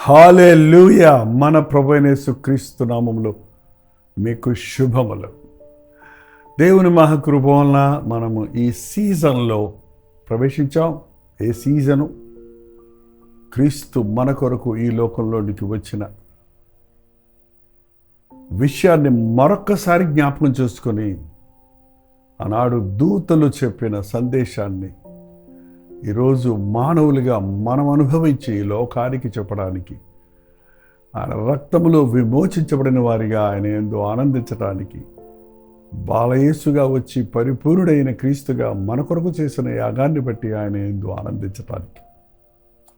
హల్లెలూయా. మన ప్రభువైన యేసుక్రీస్తు నామములో మీకు శుభములు. దేవుని మహాకృప వలన మనము ఈ సీజన్లో ప్రవేశించాం. ఏ సీజను? క్రీస్తు మన కొరకు ఈ లోకంలోనికి వచ్చిన విషయాన్ని మరొక్కసారి జ్ఞాపకం చేసుకొని ఆనాడు దూతలు చెప్పిన సందేశాన్ని ఈరోజు మానవులుగా మనం అనుభవించి లోకానికి చెప్పడానికి, ఆయన రక్తములో విమోచించబడిన వారిగా ఆయన యందు ఆనందించడానికి, బాలయేసుగా వచ్చి పరిపూర్ణుడైన క్రీస్తుగా మన కొరకు చేసిన యాగాన్ని బట్టి ఆయన యందు ఆనందించడానికి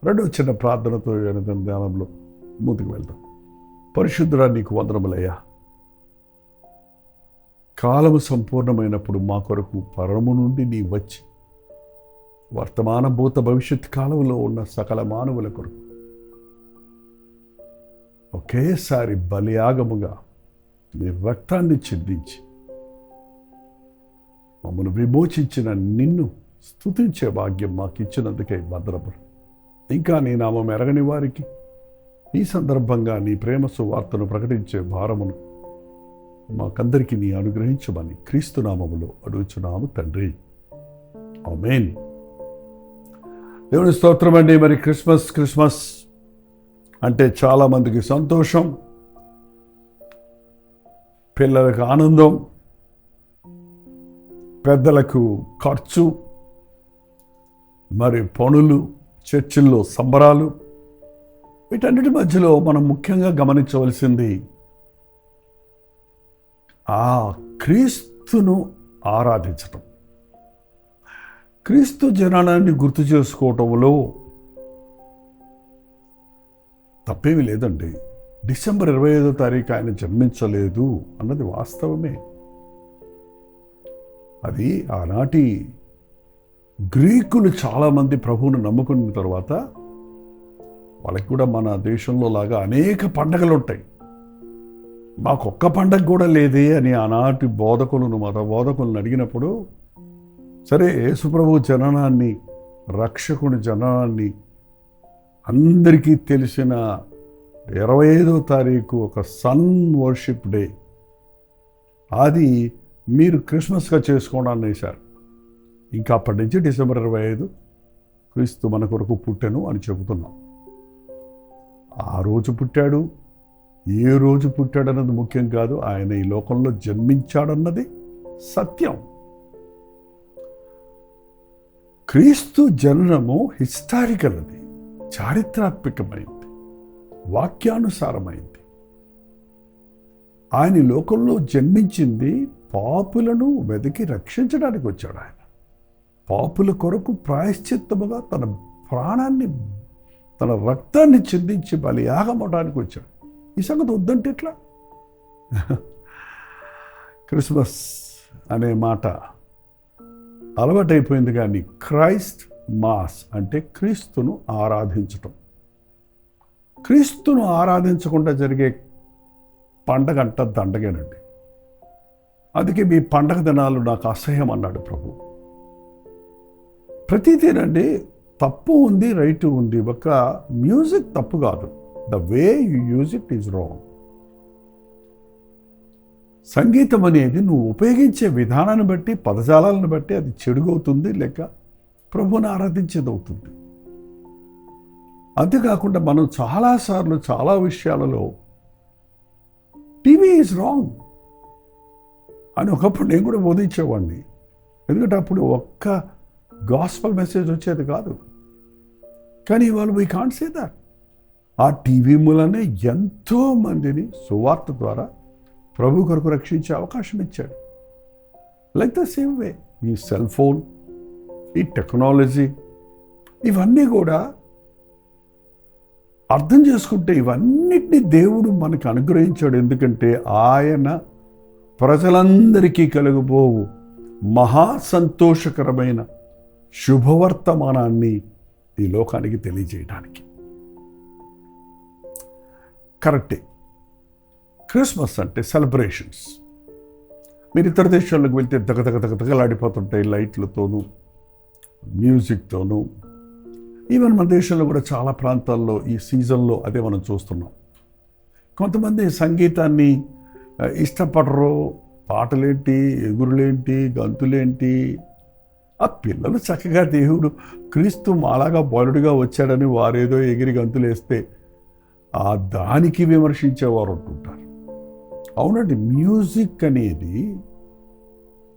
రెండో చిన్న ప్రార్థనతో ధ్యానంలో ముందుకు వెళ్దాం. పరిశుద్ధుడా, నీకు వందనములయ్యా. కాలము సంపూర్ణమైనప్పుడు మా కొరకు పరము నుండి నీ వచ్చి వర్తమాన భూత భవిష్యత్ కాలంలో ఉన్న సకల మానవుల కొరకు ఒకేసారి బలియాగముగా నీ రక్తాన్ని చిందించి మమ్మల్ని విమోచించిన నిన్ను స్తుతించే భాగ్యం మాకు ఇచ్చినందుకే వందనములు. ఇంకా నీ నామం ఎరగని వారికి ఈ సందర్భంగా నీ ప్రేమ సువార్తను ప్రకటించే భారమును మాకందరికీ నీ అనుగ్రహించమని క్రీస్తు నామములో అడుగుచున్నాము తండ్రి, ఆమేన్. దేవుని స్తోత్రం అండి. మరి క్రిస్మస్ అంటే చాలామందికి సంతోషం, పిల్లలకు ఆనందం, పెద్దలకు ఖర్చు, మరి పనులు, చర్చిల్లో సంబరాలు. వీటన్నిటి మధ్యలో మనం ముఖ్యంగా గమనించవలసింది ఆ క్రీస్తును ఆరాధించటం. క్రీస్తు జననాన్ని గుర్తు చేసుకోవటంలో తప్పేమీ లేదండి. డిసెంబర్ 25వ తారీఖు ఆయన జన్మించలేదు అన్నది వాస్తవమే. అది ఆనాటి గ్రీకులు చాలామంది ప్రభువును నమ్ముకున్న తర్వాత వాళ్ళకి కూడా మన దేశంలో లాగా అనేక పండగలు ఉంటాయి. మాకొక్క పండగ కూడా లేదే అని ఆనాటి మత బోధకులను అడిగినప్పుడు, సరే యేసుప్రభు జననాన్ని, రక్షకుని జననాన్ని అందరికీ తెలిసిన 25వ తారీఖు ఒక సన్ వర్షిప్ డే, అది మీరు క్రిస్మస్గా చేసుకోండి అనేసారు. ఇంకా అప్పటి నుంచి డిసెంబర్ 25 క్రీస్తు మన కొరకు పుట్టెను అని చెబుతున్నాం. ఆ రోజు పుట్టాడు, ఏ రోజు పుట్టాడు అన్నది ముఖ్యం కాదు, ఆయన ఈ లోకంలో జన్మించాడన్నది సత్యం. క్రీస్తు జననము హిస్టారికల్, అది చారిత్రాత్మకమైంది, వాక్యానుసారమైంది. ఆయన లోకంలో జన్మించింది పాపులను వెతికి రక్షించడానికి వచ్చాడు. ఆయన పాపుల కొరకు ప్రాయశ్చిత్తముగా తన ప్రాణాన్ని, తన రక్తాన్ని చిందించి బలియాగమవడానికి వచ్చాడు. ఈ సంగతి వద్దంటే ఎట్లా? క్రిస్మస్ అనే మాట అలవాటైపోయింది, కానీ క్రైస్ట్ మాస్ అంటే క్రీస్తును ఆరాధించటం. క్రీస్తును ఆరాధించకుండా జరిగే పండగ అంట దండగేనండి. అందుకే మీ పండగ దినాలు నాకు అసహ్యం అన్నాడు ప్రభు. ప్రతిదేనండి తప్పు ఉంది, రైట్ ఉంది. ఒక మ్యూజిక్ తప్పు కాదు, the way you use it is wrong. సంగీతం అనేది నువ్వు ఉపయోగించే విధానాన్ని బట్టి, పదజాలాలను బట్టి అది చెడుగవుతుంది, లేక ప్రభువుని ఆరాధించేది అవుతుంది. అంతేకాకుండా మనం చాలాసార్లు చాలా విషయాలలో టీవీ ఈజ్ రాంగ్ అని ఒకప్పుడు నేను కూడా బోధించేవాడిని. ఎందుకంటే అప్పుడు ఒక్క గాస్పల్ మెసేజ్ వచ్చేది కాదు. కానీ ఇవాళ వీ కాంట్ సే దట్. ఆ టీవీ మూలనే ఎంతో మందిని సువార్త ద్వారా ప్రభు కొరకు రక్షించే అవకాశం ఇచ్చాడు. లైక్ ద సేమ్ వే ఈ సెల్ ఫోన్, ఈ టెక్నాలజీ, ఇవన్నీ కూడా అర్థం చేసుకుంటే ఇవన్నిటినీ దేవుడు మనకు అనుగ్రహించాడు. ఎందుకంటే ఆయన ప్రజలందరికీ కలుగబోవు మహా సంతోషకరమైన శుభవర్తమానాన్ని ఈ లోకానికి తెలియజేయడానికి. కరెక్టే, క్రిస్మస్ అంటే సెలబ్రేషన్స్. మీరు ఇతర దేశాలకు వెళ్తే దగదగలాడిపోతుంటాయి లైట్లతోనూ మ్యూజిక్తోనూ. ఈవెన్ మన దేశంలో కూడా చాలా ప్రాంతాల్లో ఈ సీజన్లో అదే మనం చూస్తున్నాం. కొంతమంది సంగీతాన్ని ఇష్టపడరు, పాటలేంటి, ఎగురులేంటి, గంతులేంటి. ఆ పిల్లలు చక్కగా దేవుడు క్రీస్తు మాలాగా బాలుడిగా వచ్చాడని వారేదో ఎగిరి గంతులేస్తే ఆ దానికి విమర్శించేవారు ఉంటుంటారు. అవునండి, మ్యూజిక్ అనేది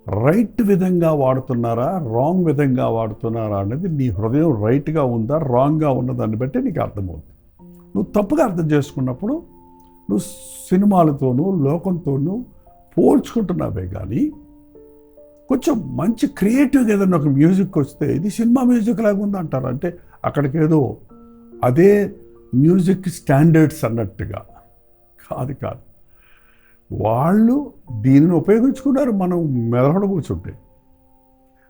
రైట్ విధంగా వాడుతున్నారా, రాంగ్ విధంగా వాడుతున్నారా అనేది నీ హృదయం రైట్గా ఉందా, రాంగ్గా ఉన్నదాన్ని బట్టి నీకు అర్థమవుతుంది. నువ్వు తప్పుగా అర్థం చేసుకున్నప్పుడు నువ్వు సినిమాలతోనూ లోకంతోనూ పోల్చుకుంటున్నావే కానీ కొంచెం మంచి క్రియేటివ్గా ఏదైనా ఒక మ్యూజిక్ వస్తే ఇది సినిమా మ్యూజిక్ లాగా ఉంది అంటారు. అంటే అక్కడికి ఏదో అదే మ్యూజిక్ స్టాండర్డ్స్ అన్నట్టుగా కాదు. వాళ్ళు దీనిని ఉపయోగించుకున్నారు, మనం మెదడు కూర్చుంటే.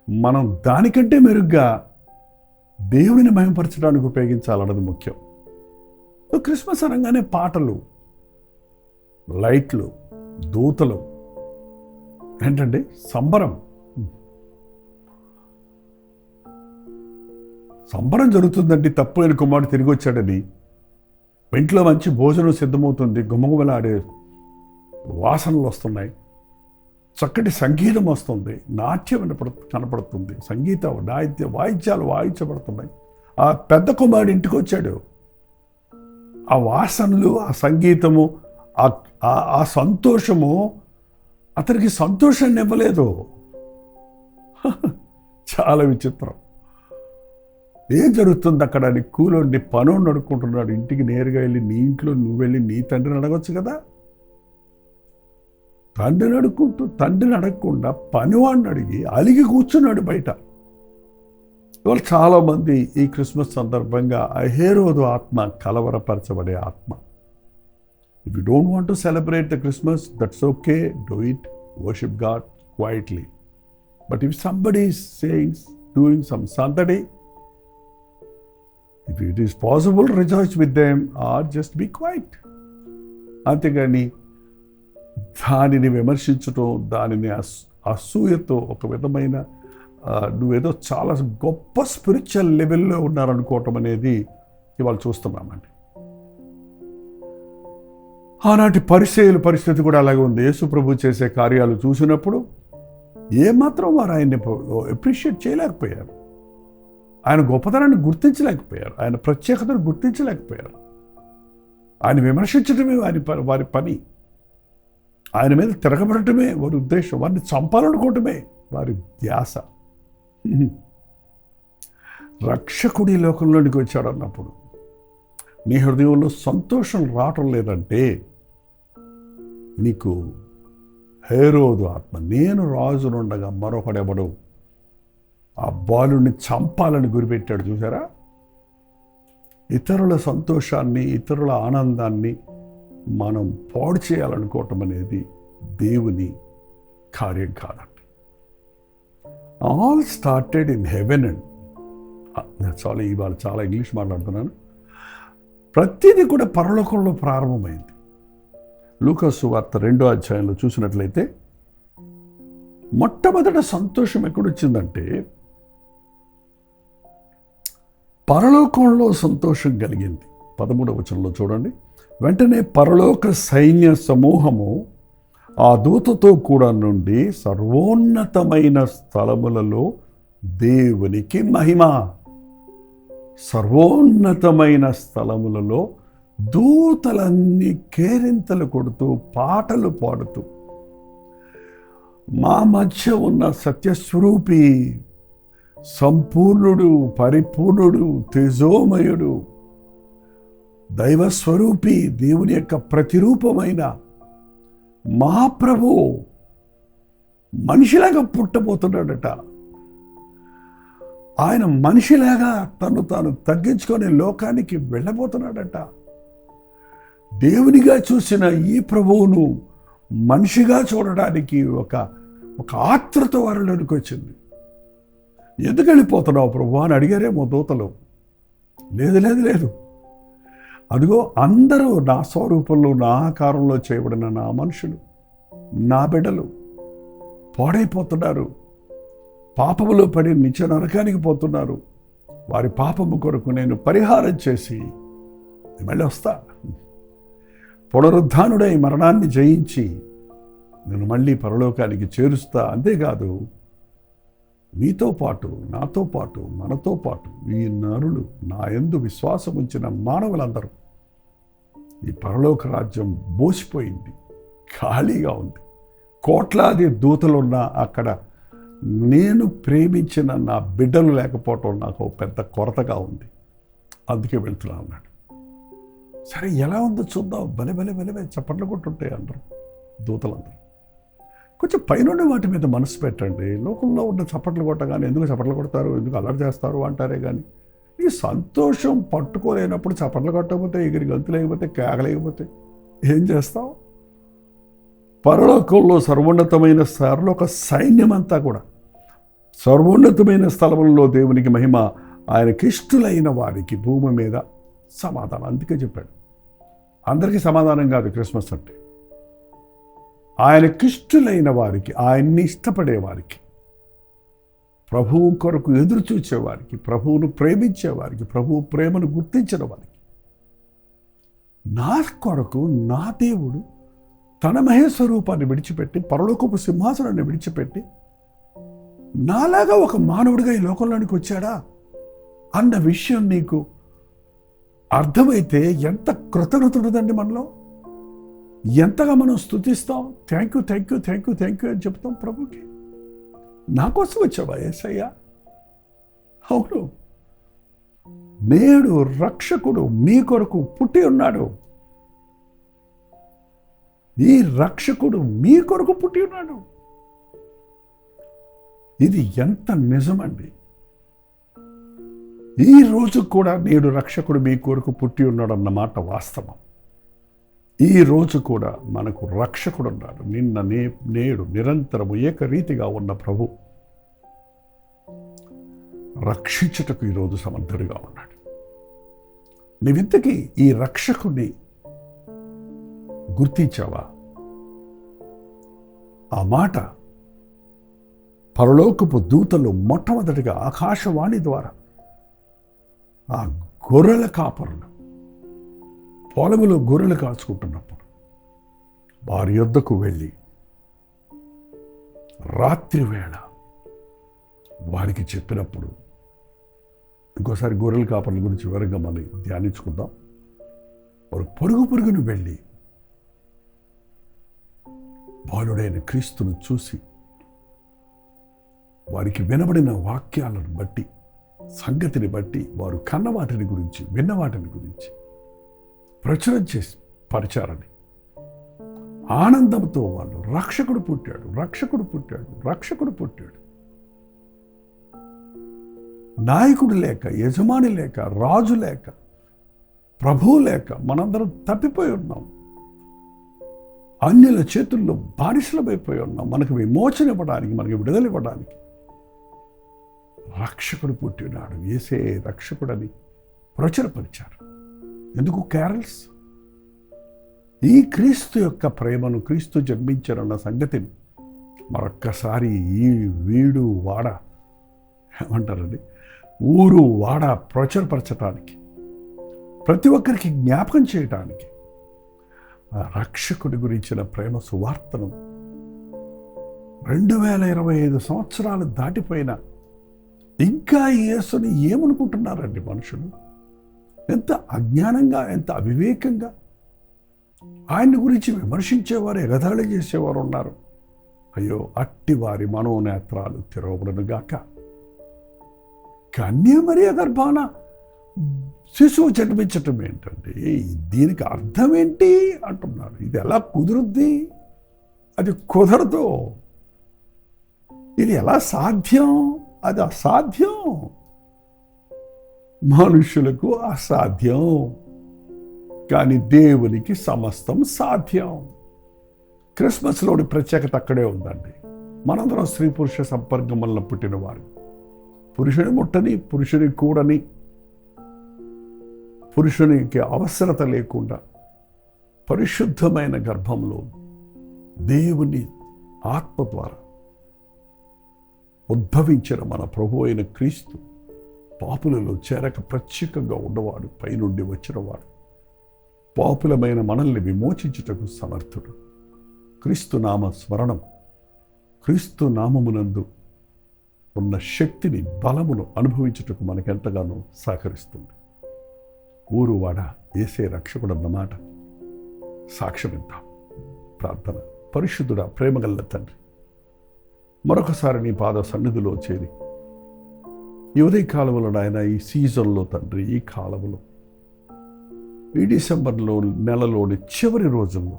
మనం దానికంటే మెరుగ్గా దేవుడిని మహిమపరచడానికి ఉపయోగించాలన్నది ముఖ్యం. క్రిస్మస్ అనగానే పాటలు, లైట్లు, దూతలు, ఏంటంటే సంబరం జరుగుతుందండి. తప్పులేని కుమారుడు తిరిగి వచ్చాడని, ఇంట్లో మంచి భోజనం సిద్ధమవుతుంది, గుమగుమలాడే వాసనలు వస్తున్నాయి, చక్కటి సంగీతం వస్తుంది, నాట్యం కనపడుతుంది, వాయిద్యాలు వాయించబడుతున్నాయి. ఆ పెద్ద కుమారుడు ఇంటికి వచ్చాడు. ఆ వాసనలు, ఆ సంగీతము, ఆ సంతోషము అతనికి సంతోషాన్ని ఇవ్వలేదు. చాలా విచిత్రం. ఏం జరుగుతుంది అక్కడ అని కూలోండి పనుని అడుక్కుంటున్నాడు. ఇంటికి నేరుగా వెళ్ళి నీ ఇంట్లో నువ్వు వెళ్ళి నీ తండ్రిని అడగొచ్చు కదా. తండ్రిని అడగకుండా పనివాడిని అడిగి అలిగి కూర్చున్నాడు బయట. ఇవాళ చాలామంది ఈ క్రిస్మస్ సందర్భంగా హేరోదు ఆత్మ, కలవరపరచబడే ఆత్మ. If you don't want to celebrate the Christmas, that's okay, do it, worship God quietly. But if somebody is doing some Sunday, if it is possible, rejoice with them or just be quiet. అంతేగాని దానిని విమర్శించటం, దానిని అసూయతో ఒక విధమైన నువ్వేదో చాలా గొప్ప spiritual లెవెల్లో ఉన్నారనుకోవటం అనేది ఇవాళ చూస్తున్నామండి. ఆనాటి పరిసయ్యుల పరిస్థితి కూడా అలాగే ఉంది. యేసు ప్రభు చేసే కార్యాలు చూసినప్పుడు ఏమాత్రం వారు ఆయన్ని అప్రిషియేట్ చేయలేకపోయారు. ఆయన గొప్పతనాన్ని గుర్తించలేకపోయారు, ఆయన ప్రత్యేకతను గుర్తించలేకపోయారు. ఆయన విమర్శించడమే వారి పని, ఆయన మీద తిరగబడటమే వారి ఉద్దేశం, వారిని చంపాలనుకోవటమే వారి ధ్యాస. రక్షకుడి లోకంలోనికి వచ్చాడు అన్నప్పుడు నీ హృదయంలో సంతోషం రావటం లేదంటే నీకు హేరోదు ఆత్మ, నేను రాజునుండగా మరొకడెవడు ఆ బాలుని చంపాలని గురిపెట్టాడు. చూసారా? ఇతరుల సంతోషాన్ని, ఇతరుల ఆనందాన్ని మనం పాడు చేయాలనుకోవటం అనేది దేవుని కార్యం కాదండి. All started in heaven and ఇవాళ చాలా ఇంగ్లీష్ మాట్లాడుతున్నాను. ప్రతిదీ కూడా పరలోకంలో ప్రారంభమైంది. లూకా సువార్త 2వ అధ్యాయంలో చూసినట్లయితే మొట్టమొదట సంతోషం ఎక్కడొచ్చిందంటే పరలోకంలో సంతోషం కలిగింది. 13వ వచనంలో చూడండి. వెంటనే పరలోక సైన్య సమూహము ఆ దూతతో కూడా నుండి సర్వోన్నతమైన స్థలములలో దేవునికి మహిమ. సర్వోన్నతమైన స్థలములలో దూతలన్నీ కేరింతలు కొడుతూ పాటలు పాడుతూ మా మధ్య ఉన్న సత్యస్వరూపి, సంపూర్ణుడు, పరిపూర్ణుడు, తేజోమయుడు, దైవస్వరూపి, దేవుని యొక్క ప్రతిరూపమైన మా ప్రభు మనిషిలాగా పుట్టబోతున్నాడట. ఆయన మనిషిలాగా తను తాను తగ్గించుకొని లోకానికి వెళ్ళబోతున్నాడట. దేవునిగా చూసిన ఈ ప్రభువును మనిషిగా చూడడానికి ఒక ఒక ఆత్రుత వారిలోనికి వచ్చింది. ఎందుకు వెళ్ళిపోతున్నావు ప్రభు అని అడిగారేమో దూతలు. లేదు లేదు లేదు, అదిగో అందరూ నా స్వరూపంలో నా ఆకారంలో చేయబడిన నా మనుషులు, నా బిడ్డలు పాడైపోతున్నారు, పాపములో పడి నిత్య నరకానికి పోతున్నారు. వారి పాపము కొరకు నేను పరిహారం చేసి మళ్ళీ వస్తా, పునరుద్ధానుడై మరణాన్ని జయించి నేను మళ్ళీ పరలోకానికి చేరుస్తా. అంతేకాదు, మీతో పాటు, నాతో పాటు, మనతో పాటు ఈ నరులు, నా యందు విశ్వాసం ఉంచిన మానవులందరూ, ఈ పరలోక రాజ్యం బోసిపోయింది, ఖాళీగా ఉంది. కోట్లాది దూతలున్న అక్కడ నేను ప్రేమించిన నా బిడ్డలు లేకపోవటం నాకు పెద్ద కొరతగా ఉంది, అందుకే వెళ్తున్నా అన్నాడు. సరే ఎలా ఉందో చూద్దాం, భలే భలే భలే చప్పట్లు కొట్టుంటాయి అందరూ, దూతలందరూ. కొంచెం పైనుండి వాటి మీద మనసు పెట్టండి. లోకంలో ఉన్న చప్పట్లు కొట్టగానే ఎందుకు చప్పట్లు కొడతారు, ఎందుకు అల్లరి చేస్తారు అంటారే కానీ, ఈ సంతోషం పట్టుకోలేనప్పుడు చప్పట్లు కొట్టకపోతే, ఎగిరి గంతు లేకపోతే, కేకలేకపోతే ఏం చేస్తావు? పరలోకంలో సర్వోన్నతమైన సర్వలోక సైన్యమంతా కూడా సర్వోన్నతమైన స్థలములలో దేవునికి మహిమ, ఆయనకి ఇష్టలైన వారికి భూమి మీద సమాధానం. అందుకే చెప్పాడు, అందరికీ సమాధానం కాదు క్రిస్మస్ అంటే. ఆయనకిష్టులైన వారికి, ఆయన్ని ఇష్టపడే వారికి, ప్రభువు కొరకు ఎదురు చూచేవారికి, ప్రభువును ప్రేమించేవారికి, ప్రభువు ప్రేమను గుర్తించిన వారికి, నా కొరకు నా దేవుడు తన మహేశ్వరూపాన్ని విడిచిపెట్టి, పరలోకపు సింహాసనాన్ని విడిచిపెట్టి నాలాగా ఒక మానవుడిగా ఈ లోకంలోనికి వచ్చాడా అన్న విషయం నీకు అర్థమైతే ఎంత కృతజ్ఞతుండదండి మనలో. ఎంతగా మనం స్తుతిస్తాం, thank you thank you thank you thank you అని చెప్తాం ప్రభుకి. నా కోసం వచ్చావా యేసయ్యా? అవును, నేడు రక్షకుడు మీ కొరకు పుట్టి ఉన్నాడు. ఈ రక్షకుడు మీ కొరకు పుట్టి ఉన్నాడు. ఇది ఎంత నిజమండి. ఈ రోజు కూడా నేడు రక్షకుడు మీ కొరకు పుట్టి ఉన్నాడు అన్నమాట వాస్తవం. ఈ రోజు కూడా మనకు రక్షకుడు ఉన్నాడు. నిన్న నేడు నిరంతరము ఏకరీతిగా ఉన్న ప్రభు రక్షించుటకు ఈరోజు సమర్థుడిగా ఉన్నాడు. నీవింతకీ ఈ రక్షకుడిని గుర్తించావా? ఆ మాట పరలోకపు దూతలు మొట్టమొదటిగా ఆకాశవాణి ద్వారా ఆ గొర్రెల కాపరులు పొలములో గొర్రెలు కాచుకుంటున్నప్పుడు వారి యొద్దకు వెళ్ళి రాత్రి వేళ వారికి చెప్పినప్పుడు, ఇంకోసారి గొర్రెల కాపర్ల గురించి వివరంగా మనం ధ్యానించుకుందాం. వారు పొరుగును వెళ్ళి బాలుడైన క్రీస్తును చూసి వారికి వినబడిన వాక్యాలను బట్టి, సంగతిని బట్టి, వారు కన్న వాటిని గురించి, విన్న వాటిని గురించి ప్రచురం చేసి పరిచారని ఆనందంతో వాళ్ళు రక్షకుడు పుట్టాడు, రక్షకుడు పుట్టాడు, రక్షకుడు పుట్టాడు. నాయకుడు లేక, యజమాని లేక, రాజు లేక, ప్రభువు లేక మనందరం తప్పిపోయి ఉన్నాం. అన్యుల చేతుల్లో బానిసలమైపోయి ఉన్నాం. మనకు విమోచన ఇవ్వడానికి, మనకు విడుదల ఇవ్వడానికి రక్షకుడు పుట్టినాడు, యేసే రక్షకుడని ప్రచురపరిచారు. ఎందుకు క్యారల్స్? ఈ క్రీస్తు యొక్క ప్రేమను, క్రీస్తు జన్మించారన్న సంగతిని మరొక్కసారి ఈ వీడు వాడ ఏమంటారండి, ఊరు వాడ ప్రచురపరచటానికి, ప్రతి ఒక్కరికి జ్ఞాపకం చేయటానికి ఆ రక్షకుడి గురించిన ప్రేమ సువార్తను 2025 సంవత్సరాలు దాటిపోయిన ఇంకా యేసుని ఏమనుకుంటున్నారండి మనుషులు? ఎంత అజ్ఞానంగా, ఎంత అవివేకంగా ఆయన్ని గురించి విమర్శించేవారు, ఎగతాళి చేసేవారు ఉన్నారు. అయ్యో, అట్టి వారి మనోనేత్రాలు తెరవబడునుగాక. కన్యమరియ గర్భాన శిశువు జన్మించటం ఏంటండి? దీనికి అర్థం ఏంటి అంటున్నారు. ఇది ఎలా కుదురుద్ది? అది కుదరదు. ఇది ఎలా సాధ్యం? అది అసాధ్యం. మనుషులకు అసాధ్యం, కానీ దేవునికి సమస్తం సాధ్యం. క్రిస్మస్లోని ప్రత్యేకత అక్కడే ఉందండి. మనందరం స్త్రీ పురుష సంపర్కం వలన పుట్టినవారు. పురుషుని ముట్టని, పురుషుని కూడని, పురుషునికి అవసరత లేకుండా పరిశుద్ధమైన గర్భంలో దేవుని ఆత్మ ద్వారా ఉద్భవించిన మన ప్రభు అయిన క్రీస్తు పాపులలో చేరక ప్రత్యేకంగా ఉన్నవాడు, పైనుండి వచ్చినవాడు, పాపులమైన మనల్ని విమోచించుటకు సమర్థుడు. క్రీస్తు నామ స్మరణం, క్రీస్తు నామమునందు ఉన్న శక్తిని, బలమును అనుభవించుటకు మనకెంతగానో సహకరిస్తుంది. ఊరు వాడ యేసే రక్షకుడు అన్నమాట సాక్ష్యమిద్దాం. ప్రార్థన. పరిశుద్ధుడా, ప్రేమగల్ల తండ్రి, మరొకసారి నీ పాద సన్నిధిలో చేరి ఈ ఉదయ కాలంలో నాయన, ఈ సీజన్లో తండ్రి, ఈ కాలంలో, ఈ డిసెంబర్లో నెలలోని చివరి రోజుల్లో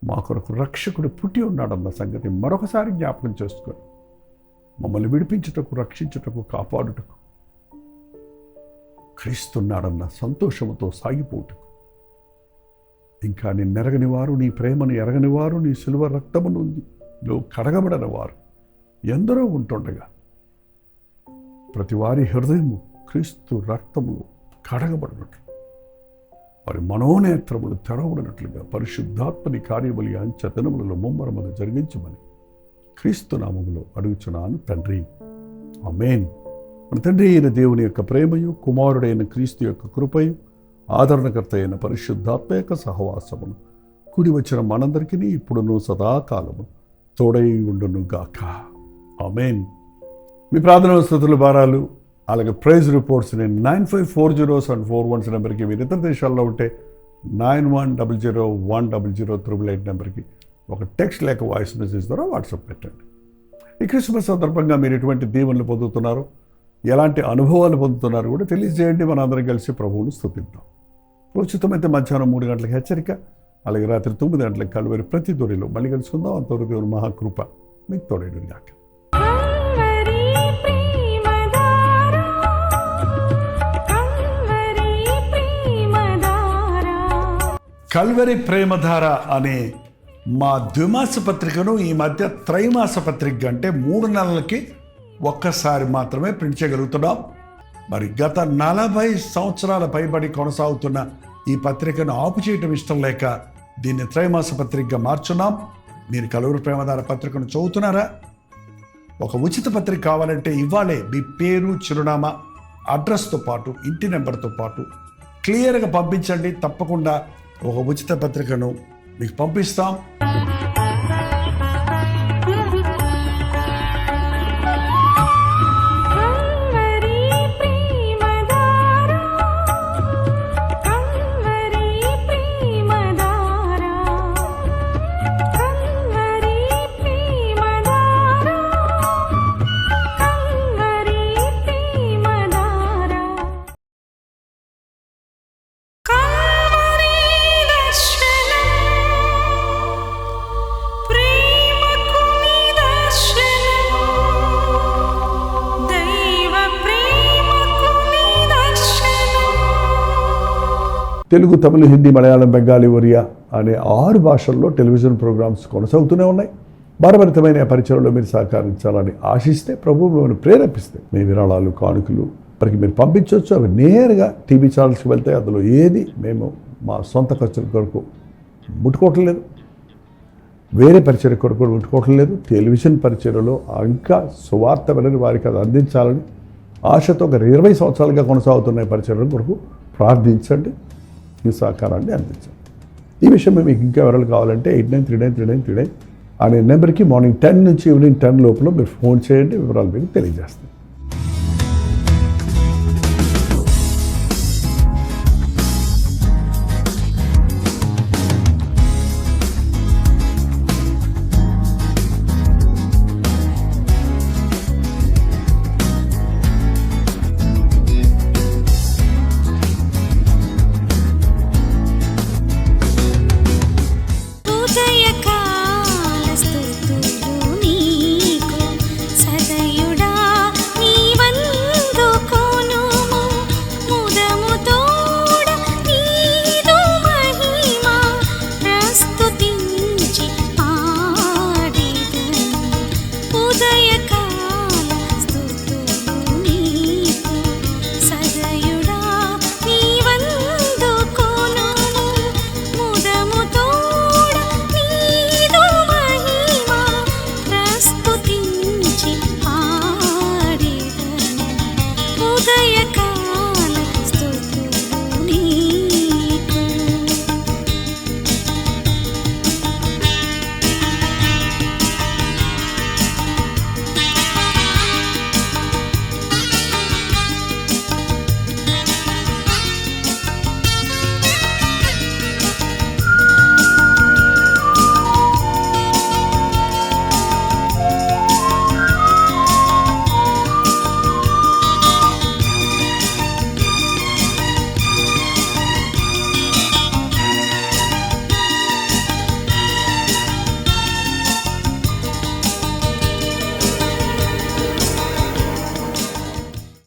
మా కొరకు రక్షకుడు పుట్టి ఉన్నాడన్న సంగతి మరొకసారి జ్ఞాపకం చేసుకొని మమ్మల్ని విడిపించుటకు, రక్షించుటకు, కాపాడుటకు క్రీస్తున్నాడన్న సంతోషముతో సాగిపోటుకు, ఇంకా నిన్ను ఎరగని వారు, నీ ప్రేమను ఎరగని వారు, నీ సిలువ రక్తము నుండి కడగబడని వారు ఎందరో ఉంటుండగా ప్రతి వారి హృదయము క్రీస్తు రక్తములు కడగబడినట్లు, వారి మనోనేత్రములు తెరవబడినట్లుగా పరిశుద్ధాత్మని కార్యములు అంచెతనములలో ముమ్మరమును జరిగించమని క్రీస్తు నామములో అడుగుచున్నాను తండ్రి, ఆమేన్. మన తండ్రి అయిన దేవుని యొక్క ప్రేమయు, కుమారుడైన క్రీస్తు యొక్క కృపయు, ఆదరణకర్త అయిన పరిశుద్ధాత్మ యొక్క సహవాసమును కూడి వచ్చిన మనందరికీ ఇప్పుడును సదాకాలము తోడై ఉండును గాక. ఆమేన్. మీ ప్రార్థన స్తుతుల భారాలు అలాగే ప్రైజ్ రిపోర్ట్స్ నేను 9540 నెంబర్కి, మీరు ఇతర దేశాల్లో ఉంటే 9100100888 నెంబర్కి ఒక టెక్స్ట్ లేక వాయిస్ మెసేజ్ ద్వారా వాట్సాప్ పెట్టండి. ఈ క్రిస్మస్ సందర్భంగా మీరు ఎటువంటి దీవెనలు పొందుతున్నారో, ఎలాంటి అనుభవాలు పొందుతున్నారో కూడా తెలియజేయండి. మన అందరం కలిసి ప్రభువును స్తుతిద్దాం. ఉచితమైతే మధ్యాహ్నం 3 గంటలకు హెచ్చరిక, అలాగే రాత్రి 9 గంటలకు కలువరి ప్రతి దొరిలో మళ్ళీ కలుసుకుందాం. అంతవరకు దేవుని మహాకృప మీకు తోడేడు గాక. కల్వరి ప్రేమధార అనే మా ద్విమాస పత్రికను ఈ మధ్య త్రైమాస పత్రిక అంటే 3 నెలలకి ఒక్కసారి మాత్రమే ప్రింట్ చేయగలుగుతున్నాం. మరి గత 40 సంవత్సరాల పైబడి కొనసాగుతున్న ఈ పత్రికను ఆపు చేయటం ఇష్టం లేక దీన్ని త్రైమాస పత్రికగా మార్చున్నాం. మీరు కల్వరి ప్రేమధార పత్రికను చదువుతున్నారా? ఒక ఉచిత పత్రిక కావాలంటే ఇవ్వాలే మీ పేరు, చిరునామా, అడ్రస్తో పాటు ఇంటి నెంబర్తో పాటు క్లియర్గా పంపించండి. తప్పకుండా ఒక ఉచిత పత్రికను మీకు పంపిస్తాం. తెలుగు, తమిళ, హిందీ, మలయాళం, బెంగాలీ, ఒరియా అనే 6 భాషల్లో టెలివిజన్ ప్రోగ్రామ్స్ కొనసాగుతూనే ఉన్నాయి. భారభరితమైన పరిచయంలో మీరు సహకరించాలని ఆశిస్తే, ప్రభువు మిమ్మల్ని ప్రేరేపిస్తే మీ విరాళాలు, కానుకలు వారికి మీరు పంపించవచ్చు. అవి నేరుగా టీవీ ఛానల్స్కి వెళ్తాయి. అందులో ఏది మేము మా సొంత ఖర్చుల కొరకు ముట్టుకోవట్లేదు, వేరే పరిచయ కొరకు ముట్టుకోవట్లేదు. టెలివిజన్ పరిచయలో ఇంకా సువార్త వినని వారికి అది అందించాలని ఆశతో ఒక 20 సంవత్సరాలుగా కొనసాగుతున్న పరిచయం కొరకు ప్రార్థించండి. మీ సహకారాన్ని అందించండి. ఈ విషయం మీకు ఇంకా వివరాలు కావాలంటే 89393939 అనే నెంబర్కి మార్నింగ్ 10 నుంచి ఈవినింగ్ 10 లోపల మీరు ఫోన్ చేయండి. వివరాలు మీకు తెలియజేస్తాం.